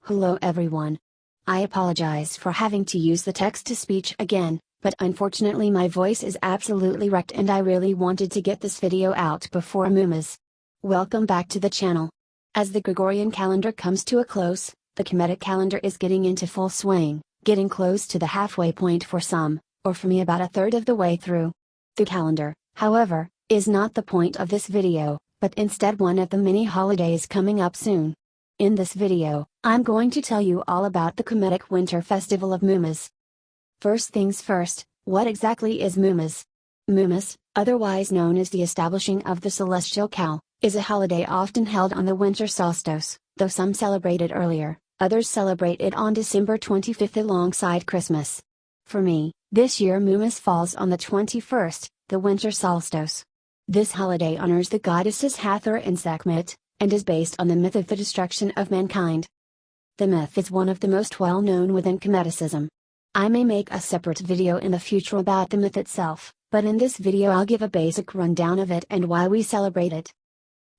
Hello everyone. I apologize for having to use the text-to-speech again, but unfortunately my voice is absolutely wrecked and I really wanted to get this video out before Moomas. Welcome back to the channel. As the Gregorian calendar comes to a close, the Kemetic calendar is getting into full swing, getting close to the halfway point for some, or for me about a third of the way through. The calendar, however, is not the point of this video, but instead one of the many holidays coming up soon. In this video, I'm going to tell you all about the Kemetic Winter Festival of Moomas. First things first, what exactly is Moomas? Moomas, otherwise known as the establishing of the celestial cow, is a holiday often held on the winter solstice, though some celebrate it earlier, others celebrate it on December 25th alongside Christmas. For me, this year Moomas falls on the 21st, the winter solstice. This holiday honors the goddesses Hathor and Sekhmet, and is based on the myth of the destruction of mankind. The myth is one of the most well-known within Kemeticism. I may make a separate video in the future about the myth itself, but in this video I'll give a basic rundown of it and why we celebrate it.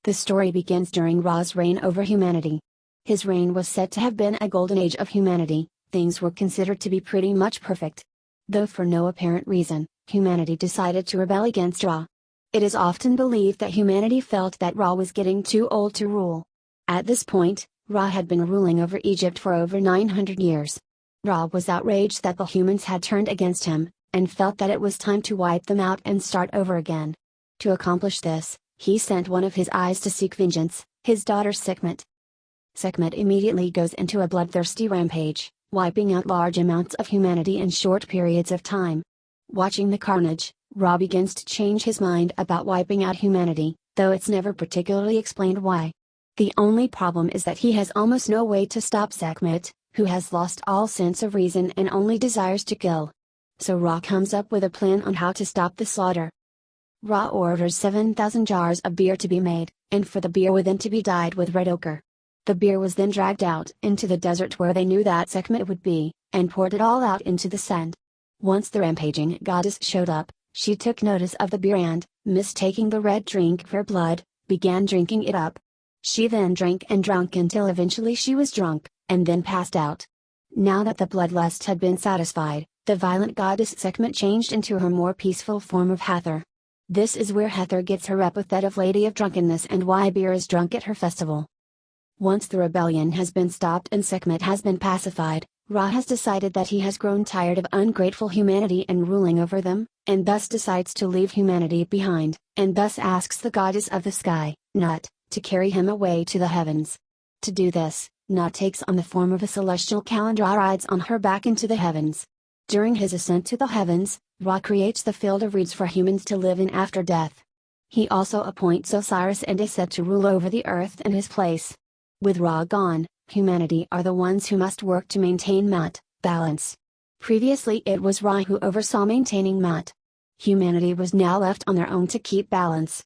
The story begins during Ra's reign over humanity. His reign was said to have been a golden age of humanity, things were considered to be pretty much perfect. Though for no apparent reason, humanity decided to rebel against Ra. It is often believed that humanity felt that Ra was getting too old to rule. At this point, Ra had been ruling over Egypt for over 900 years. Ra was outraged that the humans had turned against him, and felt that it was time to wipe them out and start over again. To accomplish this, he sent one of his eyes to seek vengeance, his daughter Sekhmet. Sekhmet immediately goes into a bloodthirsty rampage, wiping out large amounts of humanity in short periods of time. Watching the carnage, Ra begins to change his mind about wiping out humanity, though it's never particularly explained why. The only problem is that he has almost no way to stop Sekhmet, who has lost all sense of reason and only desires to kill. So Ra comes up with a plan on how to stop the slaughter. Ra orders 7,000 jars of beer to be made, and for the beer within to be dyed with red ochre. The beer was then dragged out into the desert where they knew that Sekhmet would be, and poured it all out into the sand. Once the rampaging goddess showed up, she took notice of the beer and, mistaking the red drink for blood, began drinking it up. She then drank and drank until eventually she was drunk, and then passed out. Now that the bloodlust had been satisfied, the violent goddess Sekhmet changed into her more peaceful form of Hathor. This is where Hathor gets her epithet of Lady of Drunkenness and why beer is drunk at her festival. Once the rebellion has been stopped and Sekhmet has been pacified, Ra has decided that he has grown tired of ungrateful humanity and ruling over them, and thus decides to leave humanity behind, and thus asks the goddess of the sky, Nut, to carry him away to the heavens. To do this, Nut takes on the form of a celestial cow and Ra rides on her back into the heavens. During his ascent to the heavens, Ra creates the field of reeds for humans to live in after death. He also appoints Osiris and Iset to rule over the earth in his place. With Ra gone, humanity are the ones who must work to maintain Mat, balance. Previously it was Ra who oversaw maintaining Mat. Humanity was now left on their own to keep balance.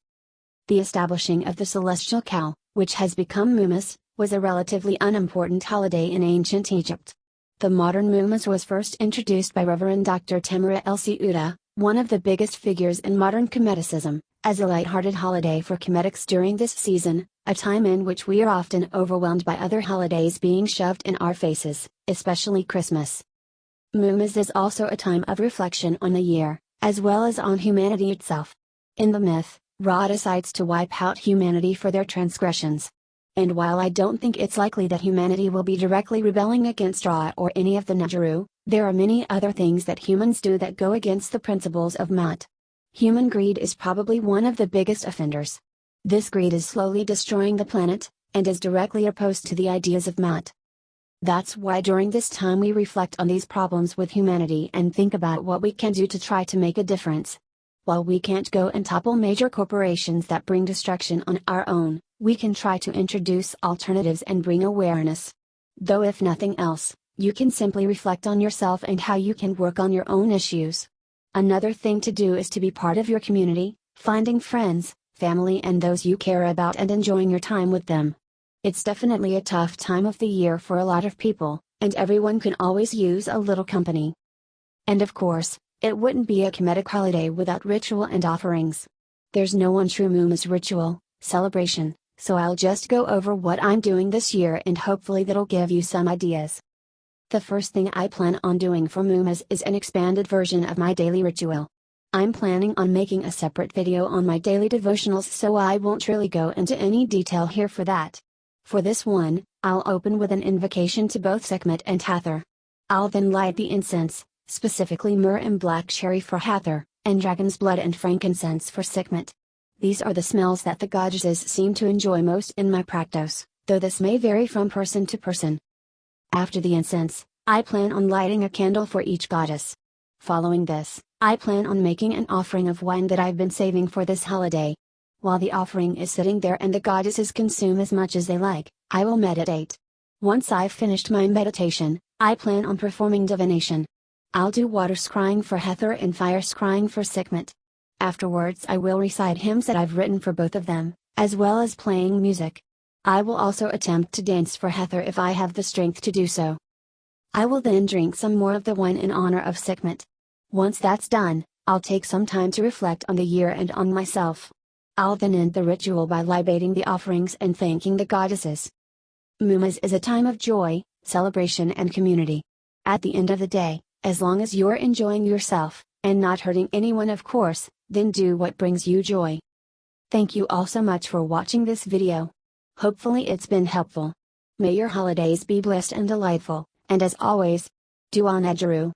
The establishing of the celestial cow, which has become Moomas, was a relatively unimportant holiday in ancient Egypt. The modern Moomas was first introduced by Reverend Dr. Tamara Elsie Uda, one of the biggest figures in modern Kemeticism, as a light-hearted holiday for Kemetics during this season, a time in which we are often overwhelmed by other holidays being shoved in our faces, especially Christmas. Moomas is also a time of reflection on the year, as well as on humanity itself. In the myth, Ra decides to wipe out humanity for their transgressions. And while I don't think it's likely that humanity will be directly rebelling against Ra or any of the Netjeru, there are many other things that humans do that go against the principles of Mat. Human greed is probably one of the biggest offenders. This greed is slowly destroying the planet, and is directly opposed to the ideas of Mat. That's why during this time we reflect on these problems with humanity and think about what we can do to try to make a difference. While we can't go and topple major corporations that bring destruction on our own, we can try to introduce alternatives and bring awareness. Though if nothing else, you can simply reflect on yourself and how you can work on your own issues. Another thing to do is to be part of your community, finding friends, family and those you care about and enjoying your time with them. It's definitely a tough time of the year for a lot of people, and everyone can always use a little company. And of course, it wouldn't be a Kemetic holiday without ritual and offerings. There's no one true Moomas ritual, celebration, so I'll just go over what I'm doing this year and hopefully that'll give you some ideas. The first thing I plan on doing for Moomas is an expanded version of my daily ritual. I'm planning on making a separate video on my daily devotionals, so I won't really go into any detail here for that. For this one, I'll open with an invocation to both Sekhmet and Hathor. I'll then light the incense, specifically myrrh and black cherry for Hathor, and dragon's blood and frankincense for Sekhmet. These are the smells that the goddesses seem to enjoy most in my practice, though this may vary from person to person. After the incense, I plan on lighting a candle for each goddess. Following this, I plan on making an offering of wine that I've been saving for this holiday. While the offering is sitting there and the goddesses consume as much as they like, I will meditate. Once I've finished my meditation, I plan on performing divination. I'll do water scrying for Hathor and fire scrying for Sekhmet. Afterwards I will recite hymns that I've written for both of them, as well as playing music. I will also attempt to dance for Hathor if I have the strength to do so. I will then drink some more of the wine in honor of Sekhmet. Once that's done, I'll take some time to reflect on the year and on myself. I'll then end the ritual by libating the offerings and thanking the goddesses. Moomas is a time of joy, celebration and community. At the end of the day, as long as you're enjoying yourself, and not hurting anyone of course, then do what brings you joy. Thank you all so much for watching this video. Hopefully it's been helpful. May your holidays be blessed and delightful, and as always, Dua Netjeru.